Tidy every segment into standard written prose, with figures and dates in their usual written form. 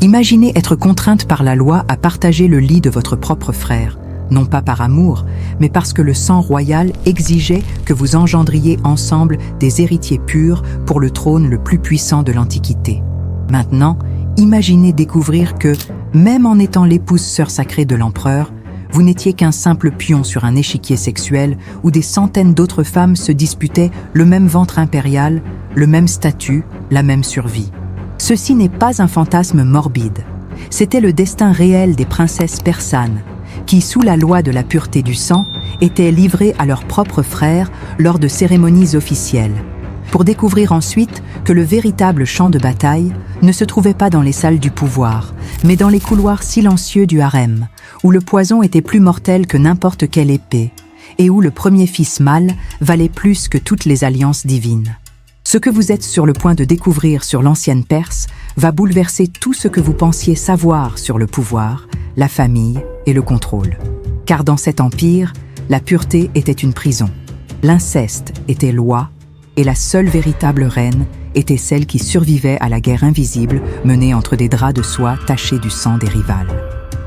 Imaginez être contrainte par la loi à partager le lit de votre propre frère, non pas par amour, mais parce que le sang royal exigeait que vous engendriez ensemble des héritiers purs pour le trône le plus puissant de l'Antiquité. Maintenant, imaginez découvrir que, même en étant l'épouse sœur sacrée de l'empereur, vous n'étiez qu'un simple pion sur un échiquier sexuel où des centaines d'autres femmes se disputaient le même ventre impérial, le même statut, la même survie. Ceci n'est pas un fantasme morbide. C'était le destin réel des princesses persanes, qui, sous la loi de la pureté du sang, étaient livrées à leurs propres frères lors de cérémonies officielles, pour découvrir ensuite que le véritable champ de bataille ne se trouvait pas dans les salles du pouvoir, mais dans les couloirs silencieux du harem, où le poison était plus mortel que n'importe quelle épée, et où le premier fils mâle valait plus que toutes les alliances divines. Ce que vous êtes sur le point de découvrir sur l'ancienne Perse va bouleverser tout ce que vous pensiez savoir sur le pouvoir, la famille et le contrôle. Car dans cet empire, la pureté était une prison, l'inceste était loi, et la seule véritable reine était celle qui survivait à la guerre invisible menée entre des draps de soie tachés du sang des rivales.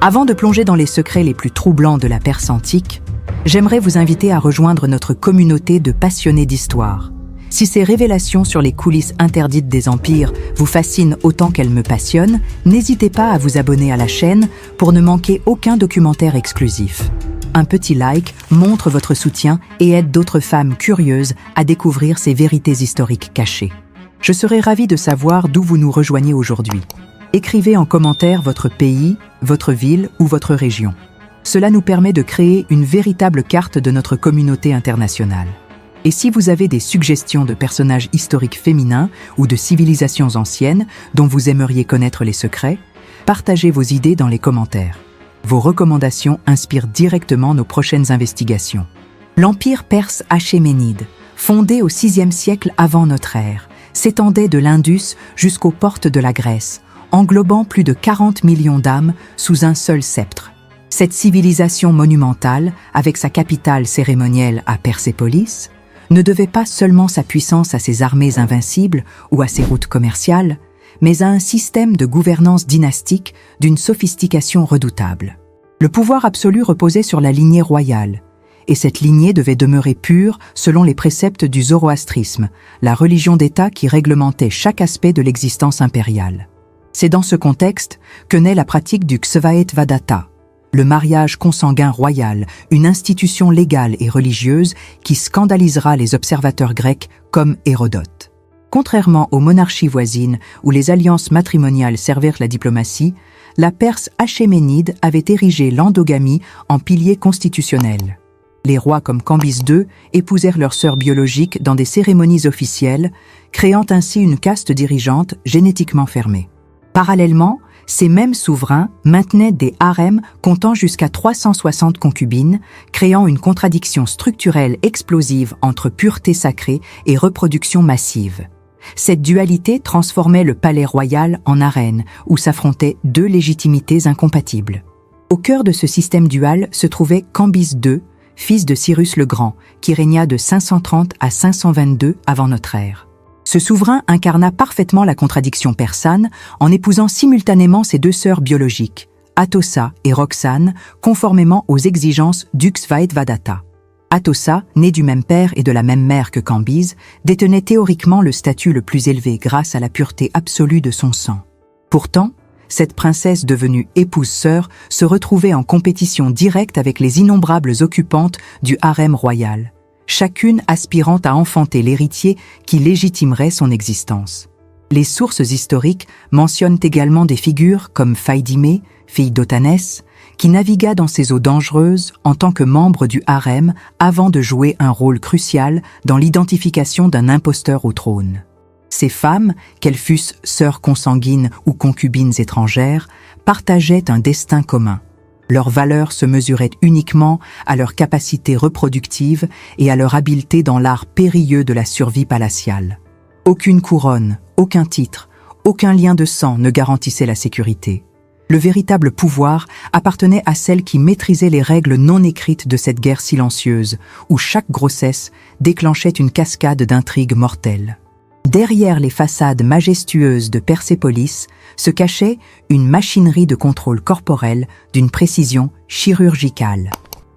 Avant de plonger dans les secrets les plus troublants de la Perse antique, j'aimerais vous inviter à rejoindre notre communauté de passionnés d'histoire. Si ces révélations sur les coulisses interdites des empires vous fascinent autant qu'elles me passionnent, n'hésitez pas à vous abonner à la chaîne pour ne manquer aucun documentaire exclusif. Un petit like montre votre soutien et aide d'autres femmes curieuses à découvrir ces vérités historiques cachées. Je serais ravie de savoir d'où vous nous rejoignez aujourd'hui. Écrivez en commentaire votre pays, votre ville ou votre région. Cela nous permet de créer une véritable carte de notre communauté internationale. Et si vous avez des suggestions de personnages historiques féminins ou de civilisations anciennes dont vous aimeriez connaître les secrets, partagez vos idées dans les commentaires. Vos recommandations inspirent directement nos prochaines investigations. L'empire perse achéménide, fondé au VIe siècle avant notre ère, s'étendait de l'Indus jusqu'aux portes de la Grèce, englobant plus de 40 millions d'âmes sous un seul sceptre. Cette civilisation monumentale, avec sa capitale cérémonielle à Persépolis, ne devait pas seulement sa puissance à ses armées invincibles ou à ses routes commerciales, mais à un système de gouvernance dynastique d'une sophistication redoutable. Le pouvoir absolu reposait sur la lignée royale, et cette lignée devait demeurer pure selon les préceptes du zoroastrisme, la religion d'État qui réglementait chaque aspect de l'existence impériale. C'est dans ce contexte que naît la pratique du Ksvaet-Vadata, le mariage consanguin royal, une institution légale et religieuse qui scandalisera les observateurs grecs comme Hérodote. Contrairement aux monarchies voisines où les alliances matrimoniales servirent la diplomatie, la Perse achéménide avait érigé l'endogamie en pilier constitutionnel. Les rois comme Cambyse II épousèrent leurs sœurs biologiques dans des cérémonies officielles, créant ainsi une caste dirigeante génétiquement fermée. Parallèlement, ces mêmes souverains maintenaient des harems comptant jusqu'à 360 concubines, créant une contradiction structurelle explosive entre pureté sacrée et reproduction massive. Cette dualité transformait le palais royal en arène, où s'affrontaient deux légitimités incompatibles. Au cœur de ce système dual se trouvait Cambyse II, fils de Cyrus le Grand, qui régna de 530 à 522 avant notre ère. Ce souverain incarna parfaitement la contradiction persane en épousant simultanément ses deux sœurs biologiques, Atossa et Roxane, conformément aux exigences du Ksvaet-Vadata. Atossa, née du même père et de la même mère que Cambyse, détenait théoriquement le statut le plus élevé grâce à la pureté absolue de son sang. Pourtant, cette princesse devenue épouse-sœur se retrouvait en compétition directe avec les innombrables occupantes du harem royal, chacune aspirant à enfanter l'héritier qui légitimerait son existence. Les sources historiques mentionnent également des figures comme Phaidimée, fille d'Otanès, qui navigua dans ces eaux dangereuses en tant que membre du harem avant de jouer un rôle crucial dans l'identification d'un imposteur au trône. Ces femmes, qu'elles fussent sœurs consanguines ou concubines étrangères, partageaient un destin commun. Leur valeur se mesurait uniquement à leur capacité reproductive et à leur habileté dans l'art périlleux de la survie palatiale. Aucune couronne, aucun titre, aucun lien de sang ne garantissait la sécurité. Le véritable pouvoir appartenait à celles qui maîtrisaient les règles non écrites de cette guerre silencieuse, où chaque grossesse déclenchait une cascade d'intrigues mortelles. Derrière les façades majestueuses de Persépolis se cachait une machinerie de contrôle corporel d'une précision chirurgicale.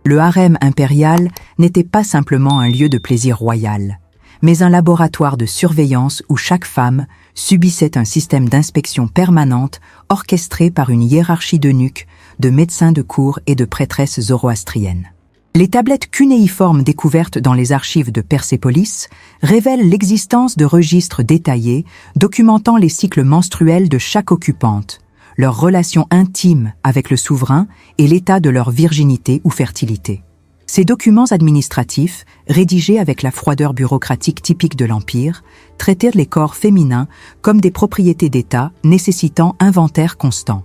Le harem impérial n'était pas simplement un lieu de plaisir royal, mais un laboratoire de surveillance où chaque femme subissait un système d'inspection permanente orchestré par une hiérarchie d'eunuques, de médecins de cour et de prêtresses zoroastriennes. Les tablettes cunéiformes découvertes dans les archives de Persépolis révèlent l'existence de registres détaillés documentant les cycles menstruels de chaque occupante, leurs relations intimes avec le souverain et l'état de leur virginité ou fertilité. Ces documents administratifs, rédigés avec la froideur bureaucratique typique de l'Empire, traitaient les corps féminins comme des propriétés d'État nécessitant inventaire constant.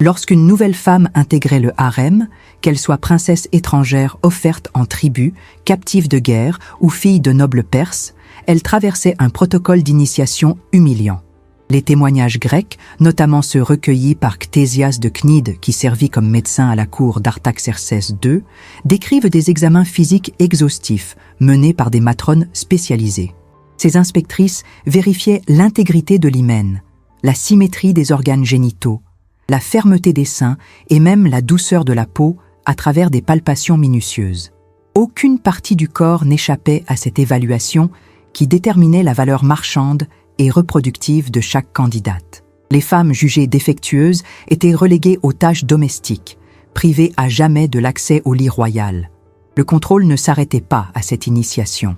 Lorsqu'une nouvelle femme intégrait le harem, qu'elle soit princesse étrangère offerte en tribu, captive de guerre ou fille de nobles perses, elle traversait un protocole d'initiation humiliant. Les témoignages grecs, notamment ceux recueillis par Ctésias de Cnide qui servit comme médecin à la cour d'Artaxerxès II, décrivent des examens physiques exhaustifs menés par des matrones spécialisées. Ces inspectrices vérifiaient l'intégrité de l'hymen, la symétrie des organes génitaux, la fermeté des seins et même la douceur de la peau à travers des palpations minutieuses. Aucune partie du corps n'échappait à cette évaluation qui déterminait la valeur marchande et reproductive de chaque candidate. Les femmes jugées défectueuses étaient reléguées aux tâches domestiques, privées à jamais de l'accès au lit royal. Le contrôle ne s'arrêtait pas à cette initiation.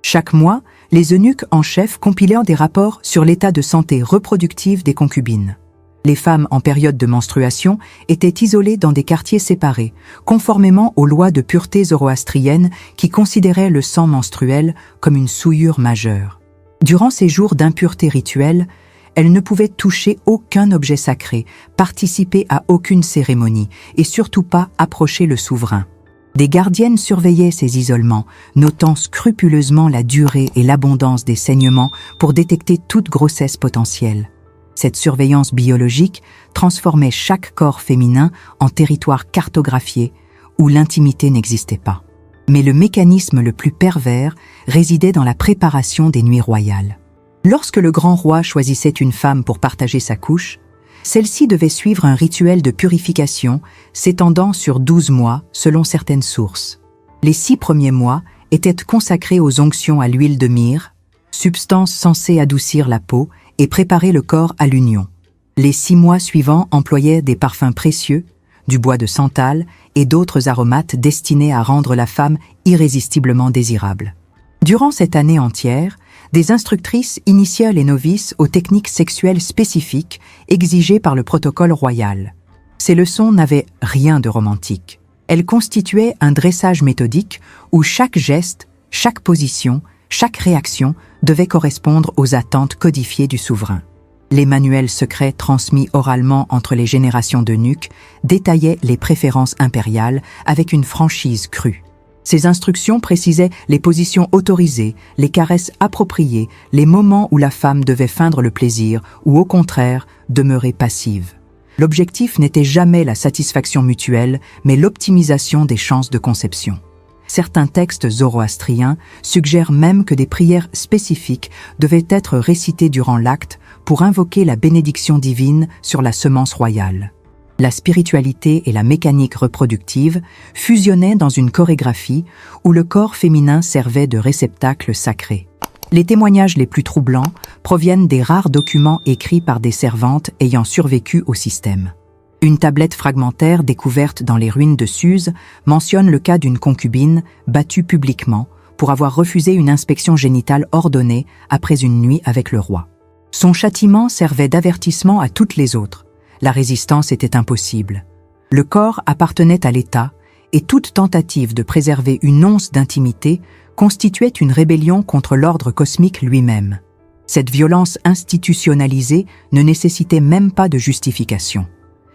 Chaque mois, les eunuques en chef compilaient des rapports sur l'état de santé reproductive des concubines. Les femmes en période de menstruation étaient isolées dans des quartiers séparés, conformément aux lois de pureté zoroastriennes qui considéraient le sang menstruel comme une souillure majeure. Durant ces jours d'impureté rituelle, elles ne pouvaient toucher aucun objet sacré, participer à aucune cérémonie et surtout pas approcher le souverain. Des gardiennes surveillaient ces isolements, notant scrupuleusement la durée et l'abondance des saignements pour détecter toute grossesse potentielle. Cette surveillance biologique transformait chaque corps féminin en territoire cartographié où l'intimité n'existait pas. Mais le mécanisme le plus pervers résidait dans la préparation des nuits royales. Lorsque le grand roi choisissait une femme pour partager sa couche, celle-ci devait suivre un rituel de purification s'étendant sur 12 mois selon certaines sources. Les 6 premiers mois étaient consacrés aux onctions à l'huile de myrrhe, substance censée adoucir la peau et préparer le corps à l'union. Les 6 mois suivants employaient des parfums précieux, du bois de santal et d'autres aromates destinés à rendre la femme irrésistiblement désirable. Durant cette année entière, des instructrices initiaient les novices aux techniques sexuelles spécifiques exigées par le protocole royal. Ces leçons n'avaient rien de romantique. Elles constituaient un dressage méthodique où chaque geste, chaque position, chaque réaction devait correspondre aux attentes codifiées du souverain. Les manuels secrets transmis oralement entre les générations d'eunuques détaillaient les préférences impériales avec une franchise crue. Ces instructions précisaient les positions autorisées, les caresses appropriées, les moments où la femme devait feindre le plaisir ou au contraire demeurer passive. L'objectif n'était jamais la satisfaction mutuelle, mais l'optimisation des chances de conception. Certains textes zoroastriens suggèrent même que des prières spécifiques devaient être récitées durant l'acte pour invoquer la bénédiction divine sur la semence royale. La spiritualité et la mécanique reproductive fusionnaient dans une chorégraphie où le corps féminin servait de réceptacle sacré. Les témoignages les plus troublants proviennent des rares documents écrits par des servantes ayant survécu au système. Une tablette fragmentaire découverte dans les ruines de Suse mentionne le cas d'une concubine battue publiquement pour avoir refusé une inspection génitale ordonnée après une nuit avec le roi. Son châtiment servait d'avertissement à toutes les autres. La résistance était impossible. Le corps appartenait à l'État et toute tentative de préserver une once d'intimité constituait une rébellion contre l'ordre cosmique lui-même. Cette violence institutionnalisée ne nécessitait même pas de justification.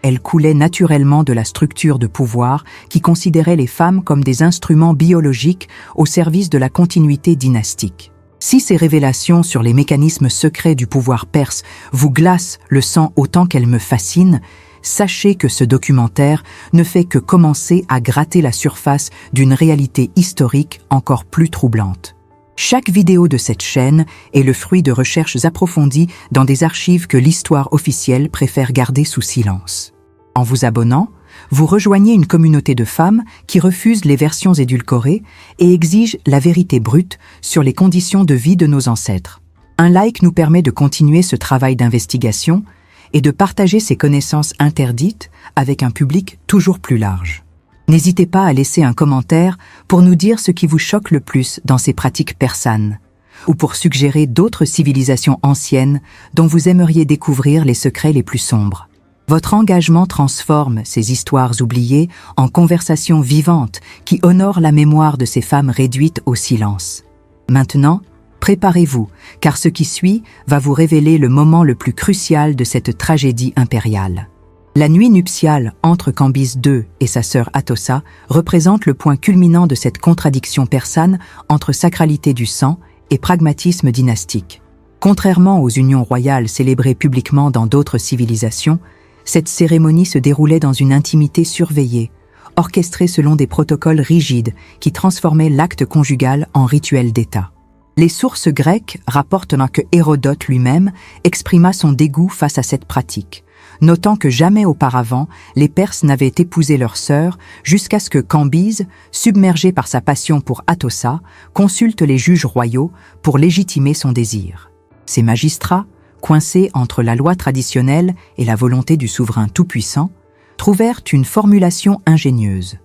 Elle coulait naturellement de la structure de pouvoir qui considérait les femmes comme des instruments biologiques au service de la continuité dynastique. Si ces révélations sur les mécanismes secrets du pouvoir perse vous glacent le sang autant qu'elles me fascinent, sachez que ce documentaire ne fait que commencer à gratter la surface d'une réalité historique encore plus troublante. Chaque vidéo de cette chaîne est le fruit de recherches approfondies dans des archives que l'histoire officielle préfère garder sous silence. En vous abonnant, vous rejoignez une communauté de femmes qui refusent les versions édulcorées et exigent la vérité brute sur les conditions de vie de nos ancêtres. Un like nous permet de continuer ce travail d'investigation et de partager ces connaissances interdites avec un public toujours plus large. N'hésitez pas à laisser un commentaire pour nous dire ce qui vous choque le plus dans ces pratiques persanes, ou pour suggérer d'autres civilisations anciennes dont vous aimeriez découvrir les secrets les plus sombres. Votre engagement transforme ces histoires oubliées en conversations vivantes qui honorent la mémoire de ces femmes réduites au silence. Maintenant, préparez-vous, car ce qui suit va vous révéler le moment le plus crucial de cette tragédie impériale. La nuit nuptiale entre Cambyse II et sa sœur Atossa représente le point culminant de cette contradiction persane entre sacralité du sang et pragmatisme dynastique. Contrairement aux unions royales célébrées publiquement dans d'autres civilisations, cette cérémonie se déroulait dans une intimité surveillée, orchestrée selon des protocoles rigides qui transformaient l'acte conjugal en rituel d'État. Les sources grecques rapportent que Hérodote lui-même exprima son dégoût face à cette pratique, notant que jamais auparavant les Perses n'avaient épousé leur sœur jusqu'à ce que Cambyse, submergé par sa passion pour Atossa, consulte les juges royaux pour légitimer son désir. Ces magistrats, coincés entre la loi traditionnelle et la volonté du souverain tout-puissant, trouvèrent une formulation ingénieuse.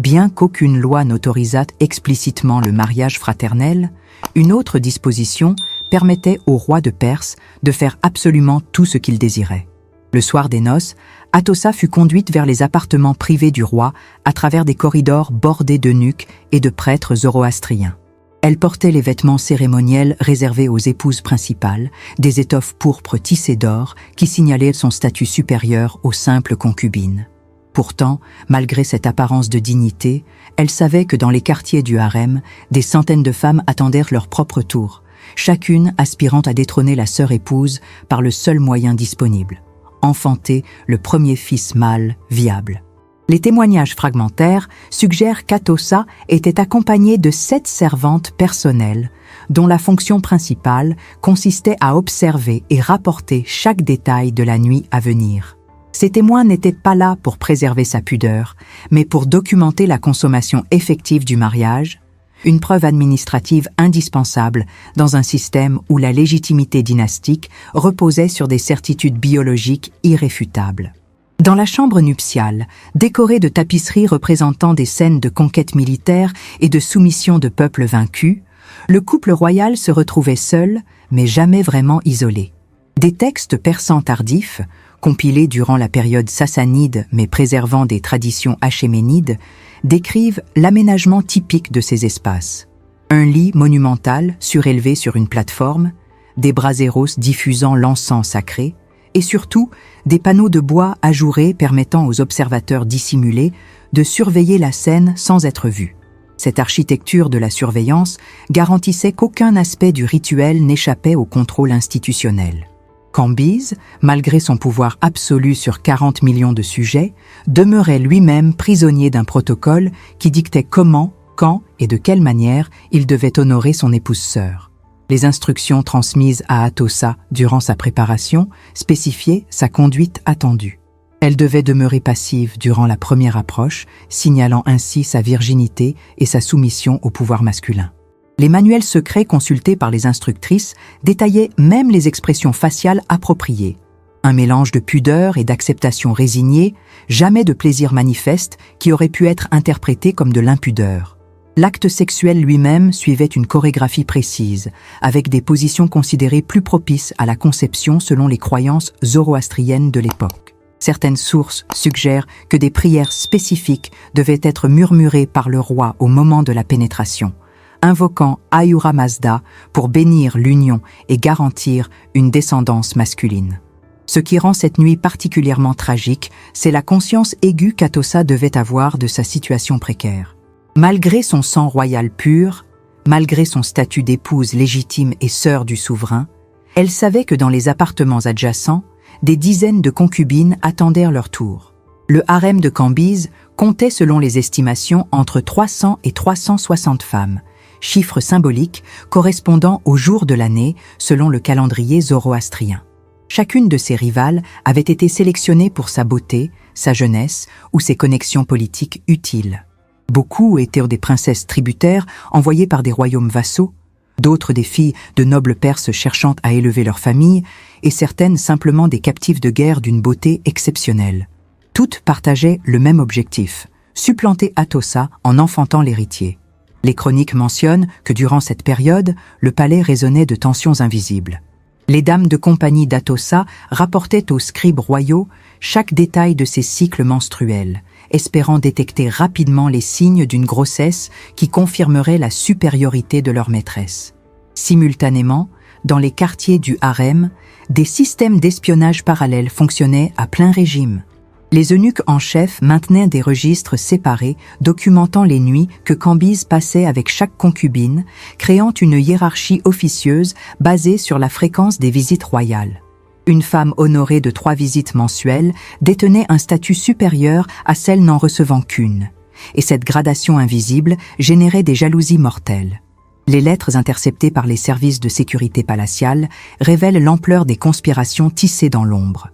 Bien qu'aucune loi n'autorisât explicitement le mariage fraternel, une autre disposition permettait au roi de Perse de faire absolument tout ce qu'il désirait. Le soir des noces, Atossa fut conduite vers les appartements privés du roi à travers des corridors bordés d'eunuques et de prêtres zoroastriens. Elle portait les vêtements cérémoniels réservés aux épouses principales, des étoffes pourpres tissées d'or qui signalaient son statut supérieur aux simples concubines. Pourtant, malgré cette apparence de dignité, elle savait que dans les quartiers du harem, des centaines de femmes attendèrent leur propre tour, chacune aspirant à détrôner la sœur épouse par le seul moyen disponible: enfanter le premier fils mâle viable. Les témoignages fragmentaires suggèrent qu'Atossa était accompagnée de 7 servantes personnelles, dont la fonction principale consistait à observer et rapporter chaque détail de la nuit à venir. Ces témoins n'étaient pas là pour préserver sa pudeur, mais pour documenter la consommation effective du mariage, une preuve administrative indispensable dans un système où la légitimité dynastique reposait sur des certitudes biologiques irréfutables. Dans la chambre nuptiale, décorée de tapisseries représentant des scènes de conquête militaire et de soumission de peuples vaincus, le couple royal se retrouvait seul, mais jamais vraiment isolé. Des textes persans tardifs, compilés durant la période sassanide mais préservant des traditions achéménides, décrivent l'aménagement typique de ces espaces. Un lit monumental surélevé sur une plateforme, des braseros diffusant l'encens sacré, et surtout des panneaux de bois ajourés permettant aux observateurs dissimulés de surveiller la scène sans être vus. Cette architecture de la surveillance garantissait qu'aucun aspect du rituel n'échappait au contrôle institutionnel. Cambyse, malgré son pouvoir absolu sur 40 millions de sujets, demeurait lui-même prisonnier d'un protocole qui dictait comment, quand et de quelle manière il devait honorer son épouse-sœur. Les instructions transmises à Atossa durant sa préparation spécifiaient sa conduite attendue. Elle devait demeurer passive durant la première approche, signalant ainsi sa virginité et sa soumission au pouvoir masculin. Les manuels secrets consultés par les instructrices détaillaient même les expressions faciales appropriées. Un mélange de pudeur et d'acceptation résignée, jamais de plaisir manifeste qui aurait pu être interprété comme de l'impudeur. L'acte sexuel lui-même suivait une chorégraphie précise, avec des positions considérées plus propices à la conception selon les croyances zoroastriennes de l'époque. Certaines sources suggèrent que des prières spécifiques devaient être murmurées par le roi au moment de la pénétration, invoquant Ahura Mazda pour bénir l'union et garantir une descendance masculine. Ce qui rend cette nuit particulièrement tragique, c'est la conscience aiguë qu'Atossa devait avoir de sa situation précaire. Malgré son sang royal pur, malgré son statut d'épouse légitime et sœur du souverain, elle savait que dans les appartements adjacents, des dizaines de concubines attendaient leur tour. Le harem de Cambyse comptait selon les estimations entre 300 et 360 femmes, chiffre symbolique correspondant au jour de l'année selon le calendrier zoroastrien. Chacune de ces rivales avait été sélectionnée pour sa beauté, sa jeunesse ou ses connexions politiques utiles. Beaucoup étaient des princesses tributaires envoyées par des royaumes vassaux, d'autres des filles de nobles Perses cherchant à élever leur famille, et certaines simplement des captives de guerre d'une beauté exceptionnelle. Toutes partageaient le même objectif, supplanter Atossa en enfantant l'héritier. Les chroniques mentionnent que durant cette période, le palais résonnait de tensions invisibles. Les dames de compagnie d'Atossa rapportaient aux scribes royaux chaque détail de ses cycles menstruels, espérant détecter rapidement les signes d'une grossesse qui confirmerait la supériorité de leur maîtresse. Simultanément, dans les quartiers du harem, des systèmes d'espionnage parallèles fonctionnaient à plein régime. Les eunuques en chef maintenaient des registres séparés documentant les nuits que Cambyse passait avec chaque concubine, créant une hiérarchie officieuse basée sur la fréquence des visites royales. Une femme honorée de 3 visites mensuelles détenait un statut supérieur à celle n'en recevant qu'une, et cette gradation invisible générait des jalousies mortelles. Les lettres interceptées par les services de sécurité palatiale révèlent l'ampleur des conspirations tissées dans l'ombre.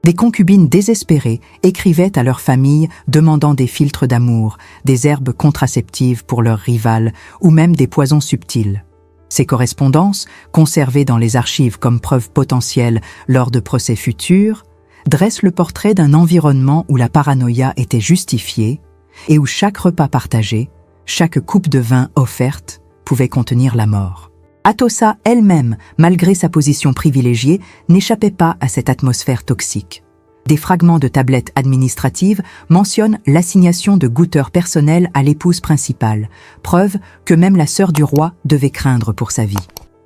Des concubines désespérées écrivaient à leurs familles demandant des filtres d'amour, des herbes contraceptives pour leurs rivales ou même des poisons subtils. Ces correspondances, conservées dans les archives comme preuve potentielle lors de procès futurs, dressent le portrait d'un environnement où la paranoïa était justifiée et où chaque repas partagé, chaque coupe de vin offerte, pouvait contenir la mort. Atossa elle-même, malgré sa position privilégiée, n'échappait pas à cette atmosphère toxique. Des fragments de tablettes administratives mentionnent l'assignation de goûteurs personnels à l'épouse principale, preuve que même la sœur du roi devait craindre pour sa vie.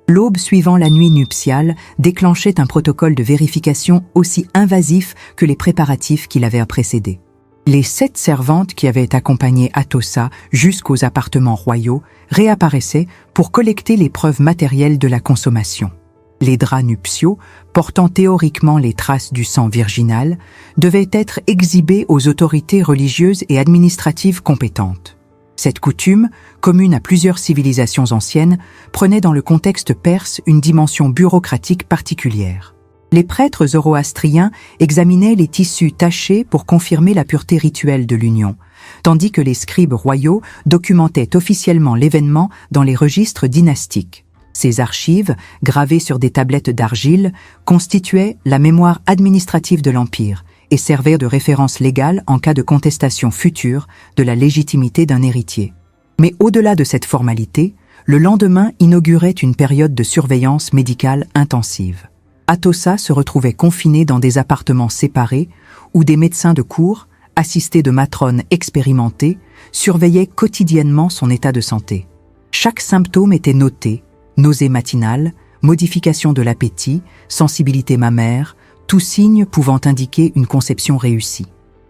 L'aube suivant la nuit nuptiale déclenchait un protocole de vérification aussi invasif que les préparatifs qui l'avaient précédé. Les 7 servantes qui avaient accompagné Atossa jusqu'aux appartements royaux réapparaissaient pour collecter les preuves matérielles de la consommation. Les draps nuptiaux, portant théoriquement les traces du sang virginal, devaient être exhibés aux autorités religieuses et administratives compétentes. Cette coutume, commune à plusieurs civilisations anciennes, prenait dans le contexte perse une dimension bureaucratique particulière. Les prêtres zoroastriens examinaient les tissus tachés pour confirmer la pureté rituelle de l'union, tandis que les scribes royaux documentaient officiellement l'événement dans les registres dynastiques. Ces archives, gravées sur des tablettes d'argile, constituaient la mémoire administrative de l'Empire et servaient de référence légale en cas de contestation future de la légitimité d'un héritier. Mais au-delà de cette formalité, le lendemain inaugurait une période de surveillance médicale intensive. Atossa se retrouvait confiné dans des appartements séparés où des médecins de cour, assistés de matrones expérimentées, surveillaient quotidiennement son état de santé. Chaque symptôme était noté, nausée matinale, modification de l'appétit, sensibilité mammaire, tout signe pouvant indiquer une conception réussie.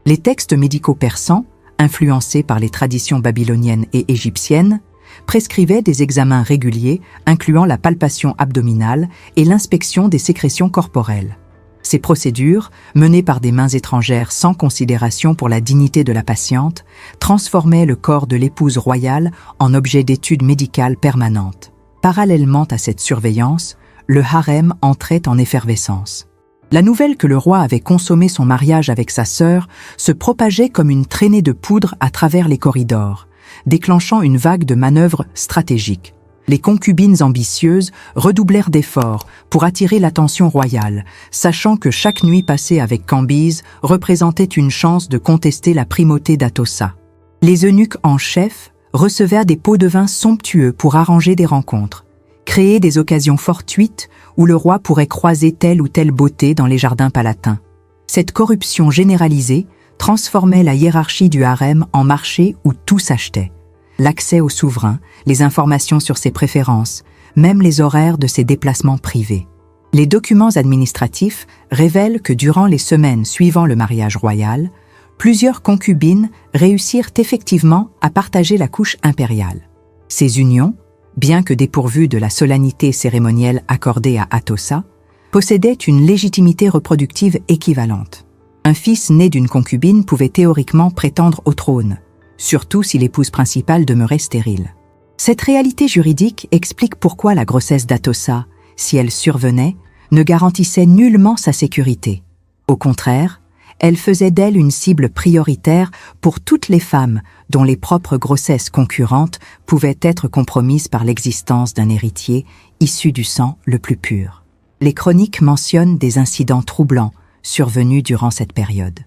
Les textes médicaux persans, influencés par les traditions babyloniennes et égyptiennes, prescrivait des examens réguliers incluant la palpation abdominale et l'inspection des sécrétions corporelles. Ces procédures, menées par des mains étrangères sans considération pour la dignité de la patiente, transformaient le corps de l'épouse royale en objet d'étude médicale permanente. Parallèlement à cette surveillance, le harem entrait en effervescence. La nouvelle que le roi avait consommé son mariage avec sa sœur se propageait comme une traînée de poudre à travers les corridors, déclenchant une vague de manœuvres stratégiques. Les concubines ambitieuses redoublèrent d'efforts pour attirer l'attention royale, sachant que chaque nuit passée avec Cambyse représentait une chance de contester la primauté d'Atossa. Les eunuques en chef recevaient des pots de vin somptueux pour arranger des rencontres, créer des occasions fortuites où le roi pourrait croiser telle ou telle beauté dans les jardins palatins. Cette corruption généralisée transformait la hiérarchie du harem en marché où tout s'achetait. L'accès au souverain, les informations sur ses préférences, même les horaires de ses déplacements privés. Les documents administratifs révèlent que durant les semaines suivant le mariage royal, plusieurs concubines réussirent effectivement à partager la couche impériale. Ces unions, bien que dépourvues de la solennité cérémonielle accordée à Atossa, possédaient une légitimité reproductive équivalente. Un fils né d'une concubine pouvait théoriquement prétendre au trône, surtout si l'épouse principale demeurait stérile. Cette réalité juridique explique pourquoi la grossesse d'Atossa, si elle survenait, ne garantissait nullement sa sécurité. Au contraire, elle faisait d'elle une cible prioritaire pour toutes les femmes dont les propres grossesses concurrentes pouvaient être compromises par l'existence d'un héritier issu du sang le plus pur. Les chroniques mentionnent des incidents troublants survenus durant cette période.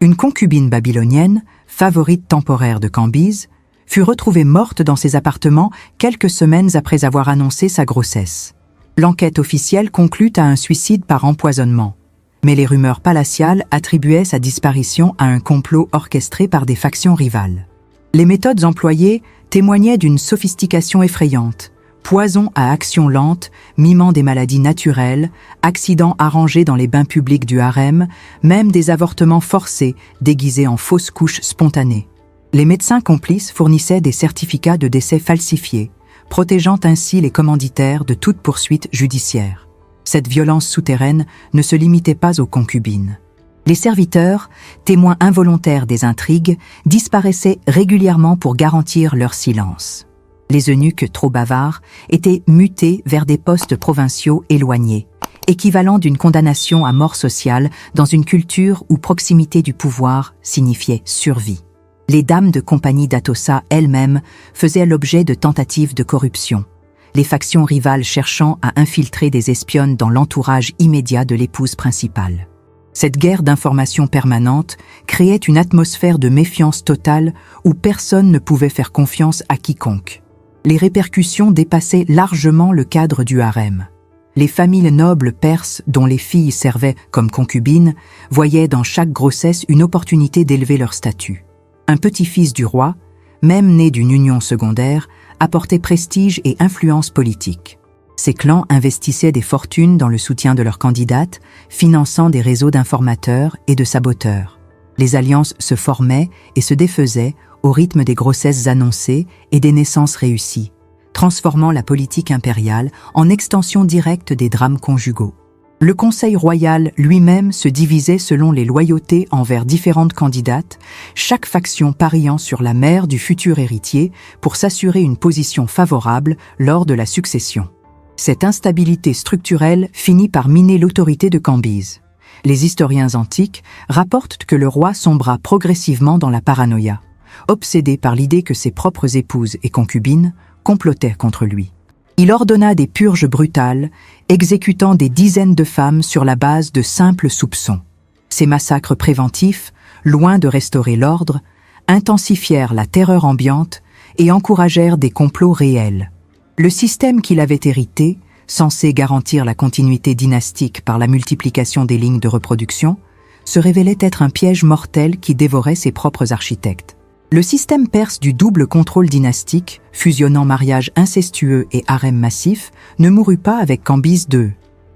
Une concubine babylonienne, favorite temporaire de Cambyse, fut retrouvée morte dans ses appartements quelques semaines après avoir annoncé sa grossesse. L'enquête officielle conclut à un suicide par empoisonnement, mais les rumeurs palatiales attribuaient sa disparition à un complot orchestré par des factions rivales. Les méthodes employées témoignaient d'une sophistication effrayante, poison à action lente, mimant des maladies naturelles, accidents arrangés dans les bains publics du harem, même des avortements forcés déguisés en fausses couches spontanées. Les médecins complices fournissaient des certificats de décès falsifiés, protégeant ainsi les commanditaires de toute poursuite judiciaire. Cette violence souterraine ne se limitait pas aux concubines. Les serviteurs, témoins involontaires des intrigues, disparaissaient régulièrement pour garantir leur silence. Les eunuques trop bavards étaient mutés vers des postes provinciaux éloignés, équivalent d'une condamnation à mort sociale dans une culture où proximité du pouvoir signifiait survie. Les dames de compagnie d'Atossa elles-mêmes faisaient l'objet de tentatives de corruption, les factions rivales cherchant à infiltrer des espionnes dans l'entourage immédiat de l'épouse principale. Cette guerre d'information permanente créait une atmosphère de méfiance totale où personne ne pouvait faire confiance à quiconque. Les répercussions dépassaient largement le cadre du harem. Les familles nobles perses dont les filles servaient comme concubines voyaient dans chaque grossesse une opportunité d'élever leur statut. Un petit-fils du roi, même né d'une union secondaire, apportait prestige et influence politique. Ces clans investissaient des fortunes dans le soutien de leurs candidates, finançant des réseaux d'informateurs et de saboteurs. Les alliances se formaient et se défaisaient au rythme des grossesses annoncées et des naissances réussies, transformant la politique impériale en extension directe des drames conjugaux. Le Conseil royal lui-même se divisait selon les loyautés envers différentes candidates, chaque faction pariant sur la mère du futur héritier pour s'assurer une position favorable lors de la succession. Cette instabilité structurelle finit par miner l'autorité de Cambyse. Les historiens antiques rapportent que le roi sombra progressivement dans la paranoïa, obsédé par l'idée que ses propres épouses et concubines complotaient contre lui. Il ordonna des purges brutales, exécutant des dizaines de femmes sur la base de simples soupçons. Ces massacres préventifs, loin de restaurer l'ordre, intensifièrent la terreur ambiante et encouragèrent des complots réels. Le système qu'il avait hérité, censé garantir la continuité dynastique par la multiplication des lignes de reproduction, se révélait être un piège mortel qui dévorait ses propres architectes. Le système perse du double contrôle dynastique, fusionnant mariage incestueux et harem massif, ne mourut pas avec Cambyse II.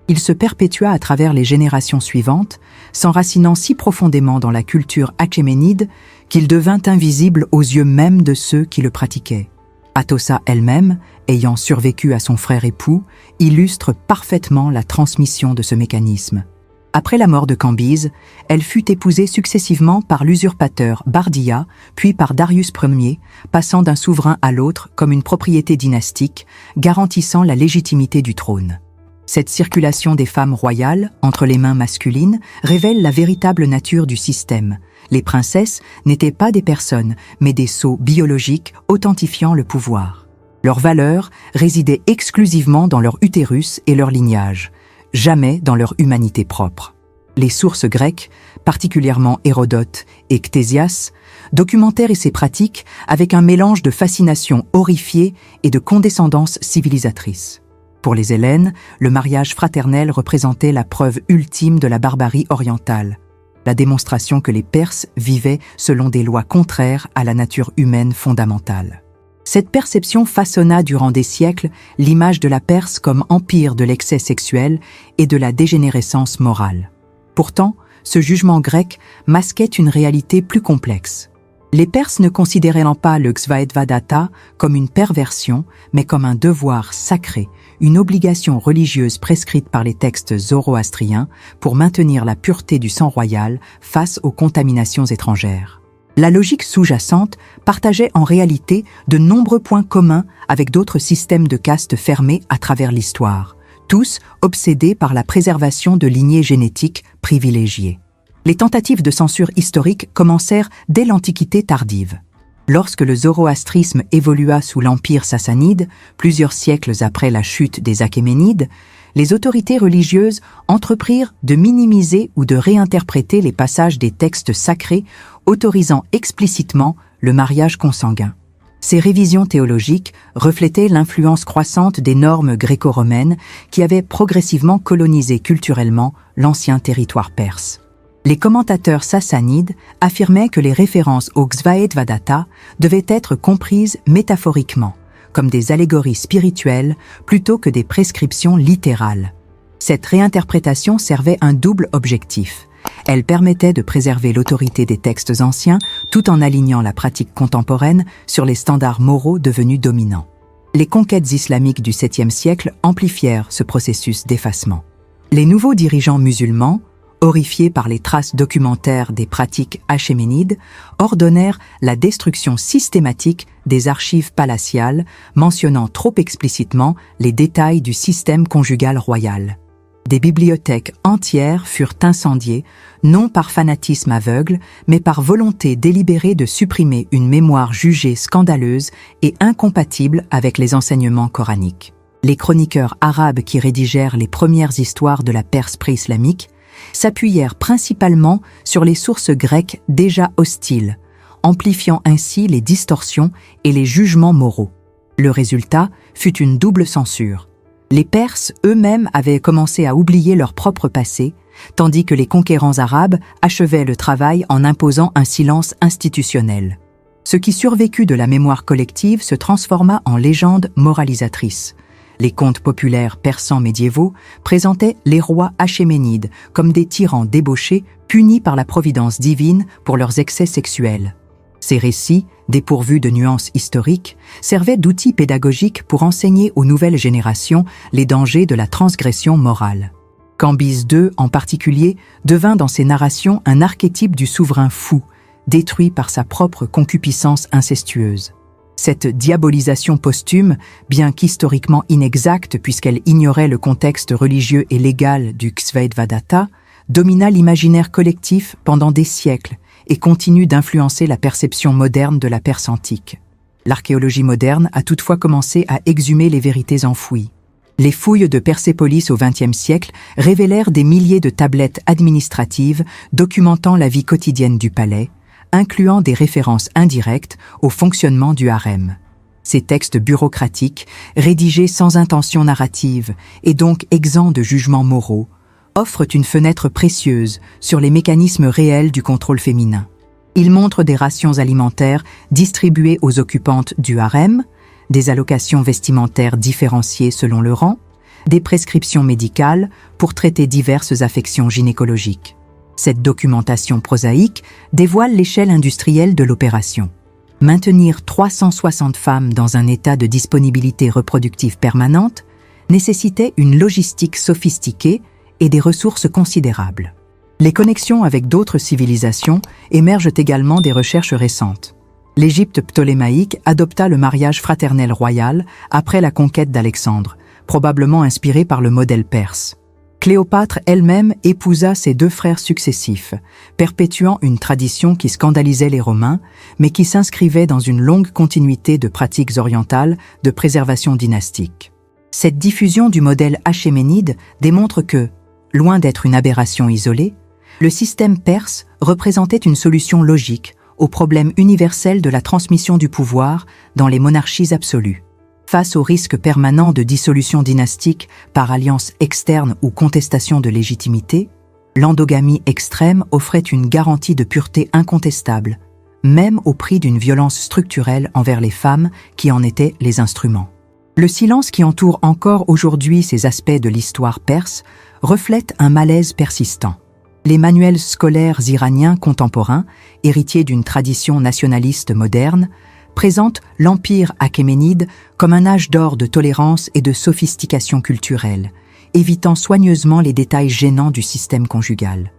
Il se perpétua à travers les générations suivantes, s'enracinant si profondément dans la culture achéménide qu'il devint invisible aux yeux même de ceux qui le pratiquaient. Atossa elle-même, ayant survécu à son frère époux, illustre parfaitement la transmission de ce mécanisme. Après la mort de Cambyse, elle fut épousée successivement par l'usurpateur Bardiya, puis par Darius Ier, passant d'un souverain à l'autre comme une propriété dynastique, garantissant la légitimité du trône. Cette circulation des femmes royales, entre les mains masculines, révèle la véritable nature du système. Les princesses n'étaient pas des personnes, mais des sceaux biologiques authentifiant le pouvoir. Leur valeur résidait exclusivement dans leur utérus et leur lignage, jamais dans leur humanité propre. Les sources grecques, particulièrement Hérodote et Ctésias, documentèrent ces pratiques avec un mélange de fascination horrifiée et de condescendance civilisatrice. Pour les Hellènes, le mariage fraternel représentait la preuve ultime de la barbarie orientale, la démonstration que les Perses vivaient selon des lois contraires à la nature humaine fondamentale. Cette perception façonna durant des siècles l'image de la Perse comme empire de l'excès sexuel et de la dégénérescence morale. Pourtant, ce jugement grec masquait une réalité plus complexe. Les Perses ne considéraient pas le Xvaedvadata comme une perversion, mais comme un devoir sacré, une obligation religieuse prescrite par les textes zoroastriens pour maintenir la pureté du sang royal face aux contaminations étrangères. La logique sous-jacente partageait en réalité de nombreux points communs avec d'autres systèmes de castes fermés à travers l'histoire, tous obsédés par la préservation de lignées génétiques privilégiées. Les tentatives de censure historique commencèrent dès l'Antiquité tardive. Lorsque le zoroastrisme évolua sous l'Empire sassanide, plusieurs siècles après la chute des Achéménides, les autorités religieuses entreprirent de minimiser ou de réinterpréter les passages des textes sacrés autorisant explicitement le mariage consanguin. Ces révisions théologiques reflétaient l'influence croissante des normes gréco-romaines qui avaient progressivement colonisé culturellement l'ancien territoire perse. Les commentateurs sassanides affirmaient que les références au Ksvaed-Vadatta devaient être comprises métaphoriquement, comme des allégories spirituelles plutôt que des prescriptions littérales. Cette réinterprétation servait un double objectif. Elle permettait de préserver l'autorité des textes anciens tout en alignant la pratique contemporaine sur les standards moraux devenus dominants. Les conquêtes islamiques du 7e siècle amplifièrent ce processus d'effacement. Les nouveaux dirigeants musulmans, horrifiés par les traces documentaires des pratiques achéménides, ordonnèrent la destruction systématique des archives palatiales, mentionnant trop explicitement les détails du système conjugal royal. Des bibliothèques entières furent incendiées, non par fanatisme aveugle, mais par volonté délibérée de supprimer une mémoire jugée scandaleuse et incompatible avec les enseignements coraniques. Les chroniqueurs arabes qui rédigèrent les premières histoires de la Perse pré-islamique s'appuyèrent principalement sur les sources grecques déjà hostiles, amplifiant ainsi les distorsions et les jugements moraux. Le résultat fut une double censure. Les Perses eux-mêmes avaient commencé à oublier leur propre passé, tandis que les conquérants arabes achevaient le travail en imposant un silence institutionnel. Ce qui survécut de la mémoire collective se transforma en légende moralisatrice. Les contes populaires persans médiévaux présentaient les rois achéménides comme des tyrans débauchés punis par la providence divine pour leurs excès sexuels. Ces récits, dépourvus de nuances historiques, servaient d'outils pédagogiques pour enseigner aux nouvelles générations les dangers de la transgression morale. Cambyse II, en particulier, devint dans ses narrations un archétype du souverain fou, détruit par sa propre concupiscence incestueuse. Cette diabolisation posthume, bien qu'historiquement inexacte puisqu'elle ignorait le contexte religieux et légal du Ksvaed-Vadatta, domina l'imaginaire collectif pendant des siècles et continue d'influencer la perception moderne de la Perse antique. L'archéologie moderne a toutefois commencé à exhumer les vérités enfouies. Les fouilles de Persépolis au XXe siècle révélèrent des milliers de tablettes administratives documentant la vie quotidienne du palais, incluant des références indirectes au fonctionnement du harem. Ces textes bureaucratiques, rédigés sans intention narrative et donc exempts de jugements moraux, offrent une fenêtre précieuse sur les mécanismes réels du contrôle féminin. Ils montrent des rations alimentaires distribuées aux occupantes du harem, des allocations vestimentaires différenciées selon le rang, des prescriptions médicales pour traiter diverses affections gynécologiques. Cette documentation prosaïque dévoile l'échelle industrielle de l'opération. Maintenir 360 femmes dans un état de disponibilité reproductive permanente nécessitait une logistique sophistiquée et des ressources considérables. Les connexions avec d'autres civilisations émergent également des recherches récentes. L'Égypte ptolémaïque adopta le mariage fraternel royal après la conquête d'Alexandre, probablement inspiré par le modèle perse. Cléopâtre elle-même épousa ses deux frères successifs, perpétuant une tradition qui scandalisait les Romains, mais qui s'inscrivait dans une longue continuité de pratiques orientales de préservation dynastique. Cette diffusion du modèle achéménide démontre que, loin d'être une aberration isolée, le système perse représentait une solution logique au problème universel de la transmission du pouvoir dans les monarchies absolues. Face au risque permanent de dissolution dynastique par alliance externe ou contestation de légitimité, l'endogamie extrême offrait une garantie de pureté incontestable, même au prix d'une violence structurelle envers les femmes qui en étaient les instruments. Le silence qui entoure encore aujourd'hui ces aspects de l'histoire perse reflète un malaise persistant. Les manuels scolaires iraniens contemporains, héritiers d'une tradition nationaliste moderne, présentent l'empire achéménide comme un âge d'or de tolérance et de sophistication culturelle, évitant soigneusement les détails gênants du système conjugal.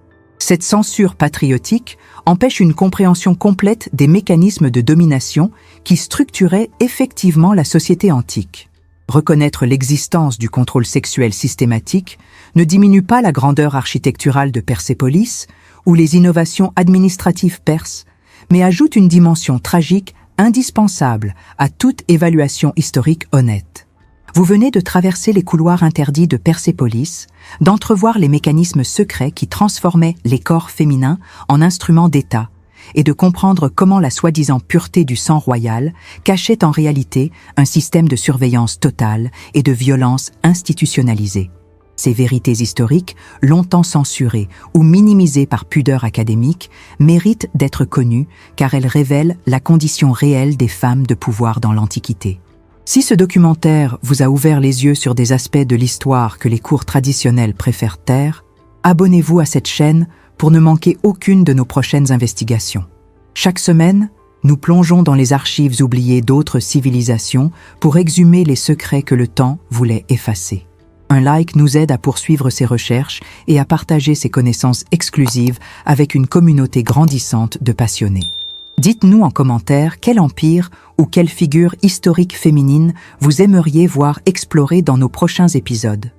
Cette censure patriotique empêche une compréhension complète des mécanismes de domination qui structuraient effectivement la société antique. Reconnaître l'existence du contrôle sexuel systématique ne diminue pas la grandeur architecturale de Persépolis ou les innovations administratives perses, mais ajoute une dimension tragique indispensable à toute évaluation historique honnête. Vous venez de traverser les couloirs interdits de Persépolis, d'entrevoir les mécanismes secrets qui transformaient les corps féminins en instruments d'État, et de comprendre comment la soi-disant pureté du sang royal cachait en réalité un système de surveillance totale et de violence institutionnalisée. Ces vérités historiques, longtemps censurées ou minimisées par pudeur académique, méritent d'être connues car elles révèlent la condition réelle des femmes de pouvoir dans l'Antiquité. Si ce documentaire vous a ouvert les yeux sur des aspects de l'histoire que les cours traditionnels préfèrent taire, abonnez-vous à cette chaîne pour ne manquer aucune de nos prochaines investigations. Chaque semaine, nous plongeons dans les archives oubliées d'autres civilisations pour exhumer les secrets que le temps voulait effacer. Un like nous aide à poursuivre ces recherches et à partager ces connaissances exclusives avec une communauté grandissante de passionnés. Dites-nous en commentaire quel empire ou quelle figure historique féminine vous aimeriez voir explorer dans nos prochains épisodes.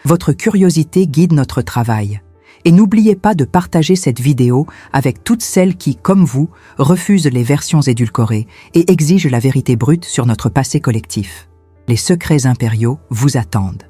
Votre curiosité guide notre travail. Et n'oubliez pas de partager cette vidéo avec toutes celles qui, comme vous, refusent les versions édulcorées et exigent la vérité brute sur notre passé collectif. Les secrets impériaux vous attendent.